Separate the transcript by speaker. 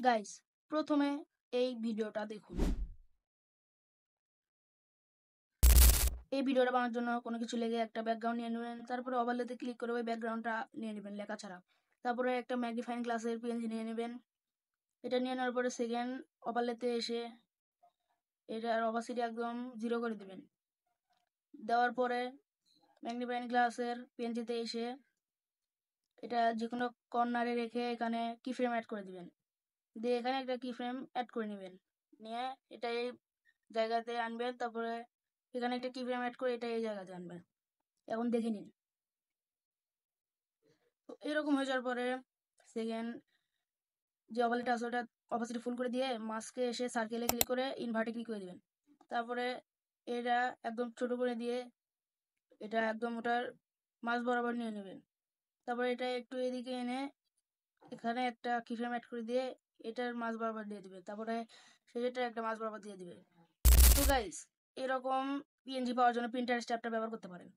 Speaker 1: Guys, প্রথমে এই ভিডিওটা দেখুন। এই ভিডিওটা বানানোর জন্য কোনো কিছু লেগে একটা ব্যাকগ্রাউন্ড নিয়ে নেবেন, তারপরে ওভারলেতে ক্লিক করে ওই ব্যাকগ্রাউন্ডটা নিয়ে নেবেন লেখা ছাড়া। তারপরে একটা ম্যাগনিফাইং গ্লাসের পিএনজি নিয়ে নেবেন। এটা নিয়ে নেওয়ার পরে সেকেন্ড ওভারলেতে এসে এটার অপাসিটি একদম 0 করে দিবেন। দেওয়ার পরে ম্যাগনিফাইং গ্লাসের পিএনজিতে এসে এটা যে কোনো কর্নারে রেখে এখানে কি ফ্রেম অ্যাড করে দিবেন। দিয়ে এখানে একটা কি ফ্রেম অ্যাড করে নেবেন, নিয়ে এটা এই জায়গাতে আনবেন। তারপরে এখানে একটা কি ফ্রেম অ্যাড করে এটা এই জায়গাতে আনবেন। এখন দেখে নিন। তো এরকম হয়ে যাওয়ার পরে সেকেন্ড যে ওভারলেটা আছে ওটা অপাসিটি ফুল করে দিয়ে মাস্কে এসে সার্কেলে ক্লিক করে ইনভার্টে ক্লিক করে দিবেন। তারপরে এটা একদম ছোট করে দিয়ে এটা একদম ওটার মাঝ বরাবর নিয়ে নেবেন। তারপরে এটা একটু এদিকে এনে এখানে একটা কি ফ্রেম অ্যাড করে দিয়ে এটার মাঝ বরাবর দিয়ে দিবে। তারপরে সেটা একটা মাঝ বরাবর দিয়ে দিবে। তো গাইস, এরকম পিএনজি পাওয়ার জন্য প্রিন্টারেস্ট অ্যাপটা ব্যবহার করতে পারেন।